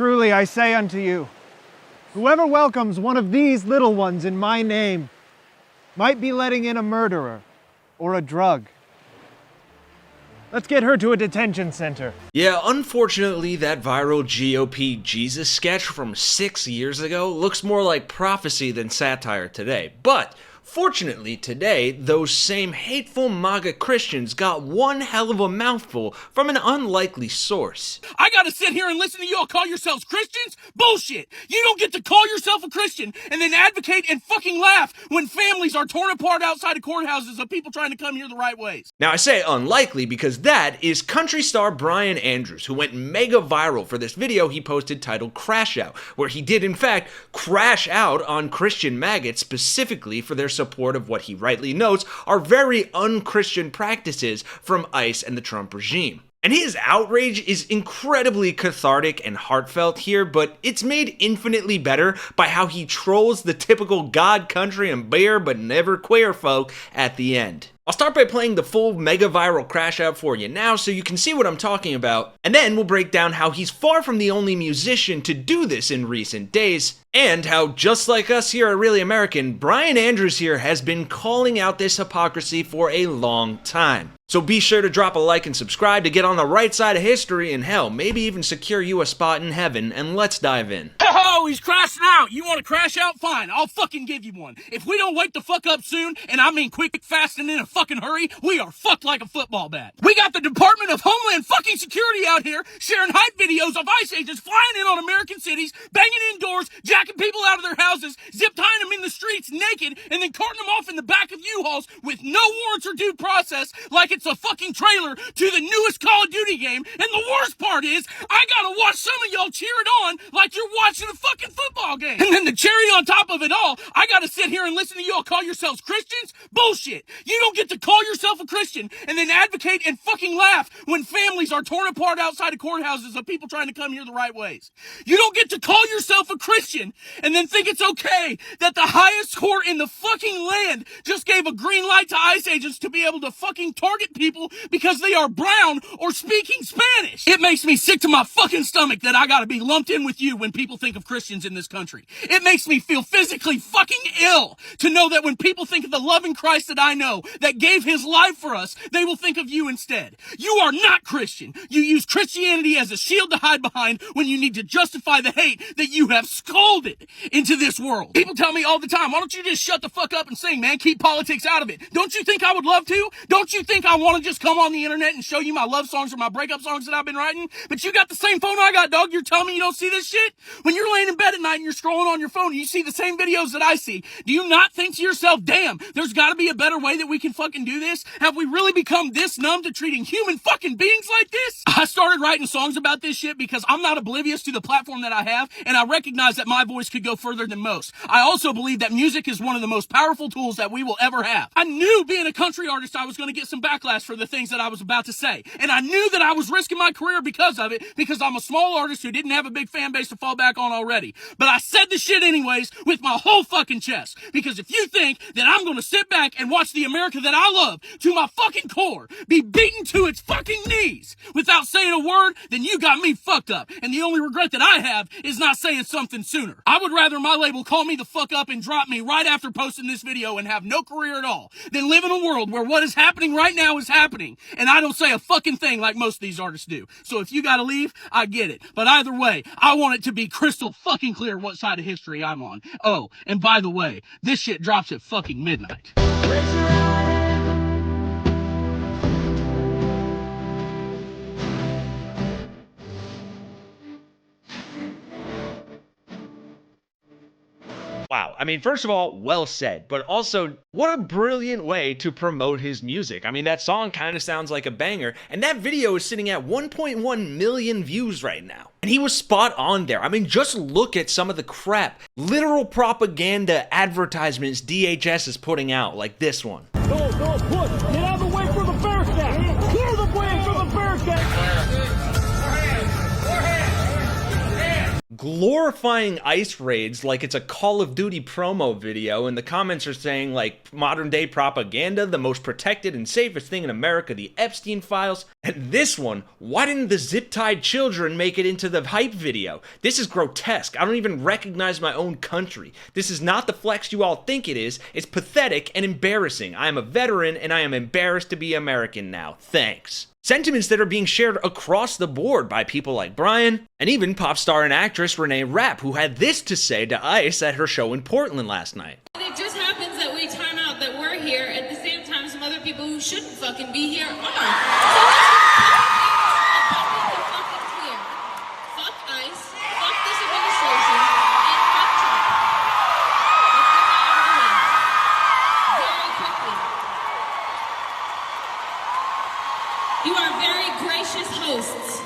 Truly I say unto you, whoever welcomes one of these little ones in my name might be letting in a murderer or a drug. Let's get her to a detention center. Yeah, unfortunately, that viral GOP Jesus sketch from 6 years ago looks more like prophecy than satire today. But fortunately, today, those same hateful MAGA Christians got one hell of a mouthful from an unlikely source. I gotta sit here and listen to y'all call yourselves Christians? Bullshit! You don't get to call yourself a Christian and then advocate and fucking laugh when families are torn apart outside of courthouses of people trying to come here the right ways. Now, I say unlikely because that is country star Bryan Andrews, who went mega viral for this video he posted titled Crash Out, where he did in fact crash out on Christian maggots specifically for their support of what he rightly notes are very un-Christian practices from ICE and the Trump regime. And his outrage is incredibly cathartic and heartfelt here, but it's made infinitely better by how he trolls the typical God, country, and bear but never queer folk at the end. I'll start by playing the full mega viral crash out for you now so you can see what I'm talking about, and then we'll break down how he's far from the only musician to do this in recent days, and how, just like us here at Really American, Bryan Andrews here has been calling out this hypocrisy for a long time. So be sure to drop a like and subscribe to get on the right side of history and hell, maybe even secure you a spot in heaven, and let's dive in. Oh, he's crashing out. You want to crash out? Fine, I'll fucking give you one. If we don't wake the fuck up soon, and I mean quick, fast, and in a fucking hurry, we are fucked like a football bat. We got the Department of Homeland fucking Security out here sharing hype videos of ICE agents flying in on American cities, banging indoors, jacking people out of their houses, zip tying them in the streets naked, and then carting them off in the back of U-Hauls with no warrants or due process like it's a fucking trailer to the newest Call of Duty game. And the worst part is, I gotta watch some of y'all cheer it on like you're watching a fucking football game. And then the cherry on top of it all, I gotta sit here and listen to y'all call yourselves Christians? Bullshit! You don't get to call yourself a Christian and then advocate and fucking laugh when families are torn apart outside of courthouses of people trying to come here the right ways. You don't get to call yourself a Christian and then think it's okay that the highest court in the fucking land just gave a green light to ICE agents to be able to fucking target people because they are brown or speaking Spanish. It makes me sick to my fucking stomach that I gotta be lumped in with you when people think of Christians in this country. It makes me feel physically fucking ill to know that when people think of the loving Christ that I know, that gave his life for us, they will think of you instead. You are not Christian. You use Christianity as a shield to hide behind when you need to justify the hate that you have scolded into this world. People tell me all the time, why don't you just shut the fuck up and sing, man? Keep politics out of it. Don't you think I would love to? Don't you think I want to just come on the internet and show you my love songs or my breakup songs that I've been writing? But you got the same phone I got, dog. You're telling me you don't see this shit? When you're laying in bed at night and you're scrolling on your phone and you see the same videos that I see, do you not think to yourself, damn, there's got to be a better way that we can fucking do this? Have we really become this numb to treating human fucking beings like this? I started writing songs about this shit because I'm not oblivious to the platform that I have, and I recognize that my voice could go further than most. I also believe that music is one of the most powerful tools that we will ever have. I knew being a country artist I was going to get some backlash for the things that I was about to say, and I knew that I was risking my career because of it, because I'm a small artist who didn't have a big fan base to fall back on already. But I said the shit anyways with my whole fucking chest, because if you think that I'm going to sit back and watch the America that I love to my fucking core be beaten to its fucking knees without saying a word, then you got me fucked up. And the only regret that I have is not saying something sooner. I would rather my label call me the fuck up and drop me right after posting this video and have no career at all than live in a world where what is happening right now is happening and I don't say a fucking thing like most of these artists do. So if you gotta leave, I get it. But either way, I want it to be crystal fucking clear what side of history I'm on. Oh, and by the way, this shit drops at fucking midnight. Wow, I mean, first of all, well said, but also, what a brilliant way to promote his music. I mean, that song kind of sounds like a banger, and that video is sitting at 1.1 million views right now. And he was spot on there. I mean, just look at some of the crap, literal propaganda advertisements DHS is putting out, like this one. Go, push, get out of the way for the Bearcat! Clear the way for the Bearcat! glorifying ICE raids like it's a Call of Duty promo video, and the comments are saying like modern day propaganda, the most protected and safest thing in America, the Epstein files. And this one, why didn't the zip-tied children make it into the hype video? This is grotesque. I don't even recognize my own country. This is not the flex you all think it is. It's pathetic and embarrassing. I am a veteran and I am embarrassed to be American now. Thanks. Sentiments that are being shared across the board by people like Brian, and even pop star and actress Renee Rapp, who had this to say to ICE at her show in Portland last night. It just happens that we time out that we're here at the same time some other people who shouldn't fucking be here are. Fucking clear. Fuck ICE, fuck this administration, and fuck Trump. Let's get that out of the way. Very quickly. You are very gracious hosts.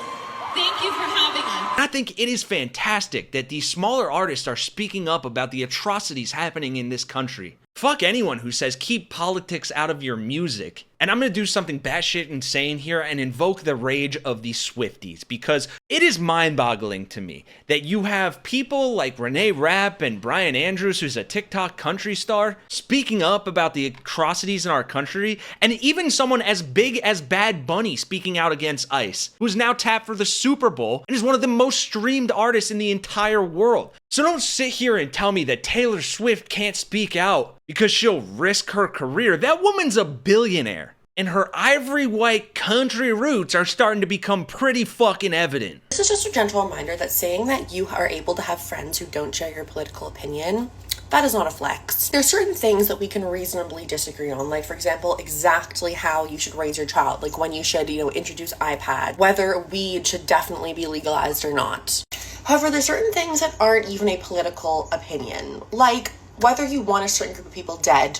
Thank you for having us. I think it is fantastic that these smaller artists are speaking up about the atrocities happening in this country. Fuck anyone who says keep politics out of your music. And I'm gonna do something batshit insane here and invoke the rage of the Swifties, because it is mind-boggling to me that you have people like Renee Rapp and Bryan Andrews, who's a TikTok country star, speaking up about the atrocities in our country, and even someone as big as Bad Bunny speaking out against ICE, who's now tapped for the Super Bowl and is one of the most streamed artists in the entire world. So don't sit here and tell me that Taylor Swift can't speak out because she'll risk her career. That woman's a billionaire, and her ivory white country roots are starting to become pretty fucking evident. This is just a gentle reminder that saying that you are able to have friends who don't share your political opinion, that is not a flex. There are certain things that we can reasonably disagree on, like for example, exactly how you should raise your child, like when you should, introduce iPad, whether weed should definitely be legalized or not. However, there's certain things that aren't even a political opinion, like whether you want a certain group of people dead,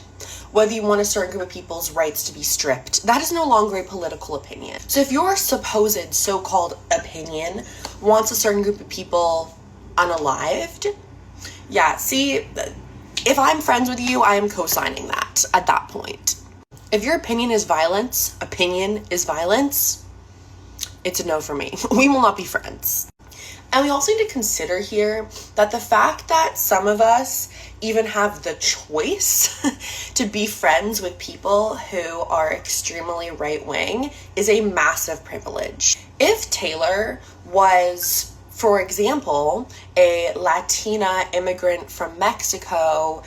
whether you want a certain group of people's rights to be stripped. That is no longer a political opinion. So if your supposed so-called opinion wants a certain group of people unalived, yeah, see, if I'm friends with you, I am co-signing that at that point. If your opinion is violence, it's a no for me. We will not be friends. And we also need to consider here that the fact that some of us even have the choice to be friends with people who are extremely right-wing is a massive privilege. If Taylor was, for example, a Latina immigrant from Mexico,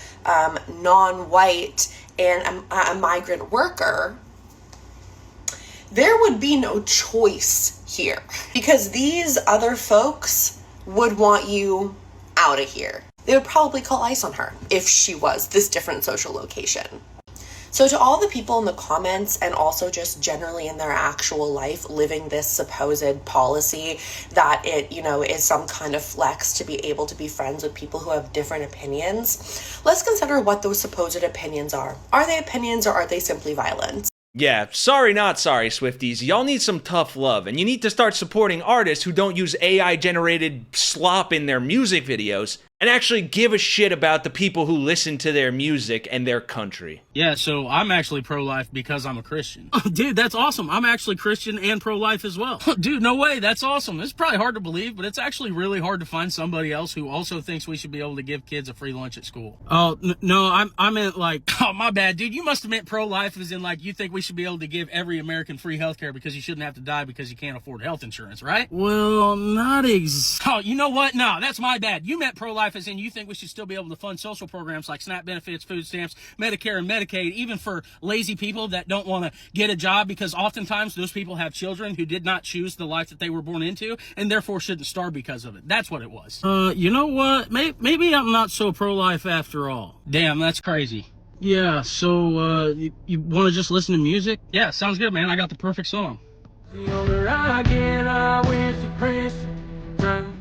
non-white, and a migrant worker, there would be no choice here because these other folks would want you out of here. They would probably call ICE on her if she was this different social location. So to all the people in the comments and also just generally in their actual life living this supposed policy that it, is some kind of flex to be able to be friends with people who have different opinions, let's consider what those supposed opinions are. Are they opinions or are they simply violence? Yeah, sorry not sorry, Swifties. Y'all need some tough love, and you need to start supporting artists who don't use AI-generated slop in their music videos and actually give a shit about the people who listen to their music and their country. Yeah, so I'm actually pro-life because I'm a Christian. Oh, dude, that's awesome. I'm actually Christian and pro-life as well. Dude, no way. That's awesome. It's probably hard to believe, but it's actually really hard to find somebody else who also thinks we should be able to give kids a free lunch at school. Oh, no, I meant like, oh, my bad, dude. You must have meant pro-life as in like you think we should be able to give every American free healthcare because you shouldn't have to die because you can't afford health insurance, right? Well, not Oh, you know what? No, that's my bad. You meant pro-life as in you think we should still be able to fund social programs like SNAP benefits, food stamps, Medicare, and Medicaid, even for lazy people that don't want to get a job because oftentimes those people have children who did not choose the life that they were born into and therefore shouldn't starve because of it. That's what it was. You know what? Maybe I'm not so pro-life after all. Damn, that's crazy. Yeah, so, you want to just listen to music? Yeah, sounds good, man. I got the perfect song. The older I get, I wish the Christian.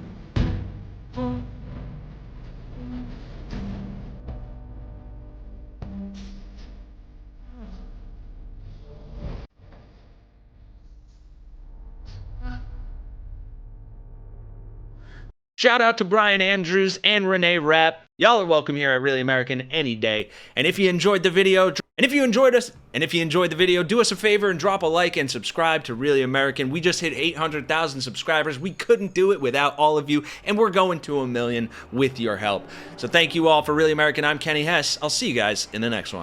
Shout out to Bryan Andrews and Renee Rapp. Y'all are welcome here at Really American any day. And if you enjoyed the video, And if you enjoyed the video, do us a favor and drop a like and subscribe to Really American. We just hit 800,000 subscribers. We couldn't do it without all of you, and we're going to 1 million with your help. So thank you all for Really American. I'm Kenny Hesse. I'll see you guys in the next one.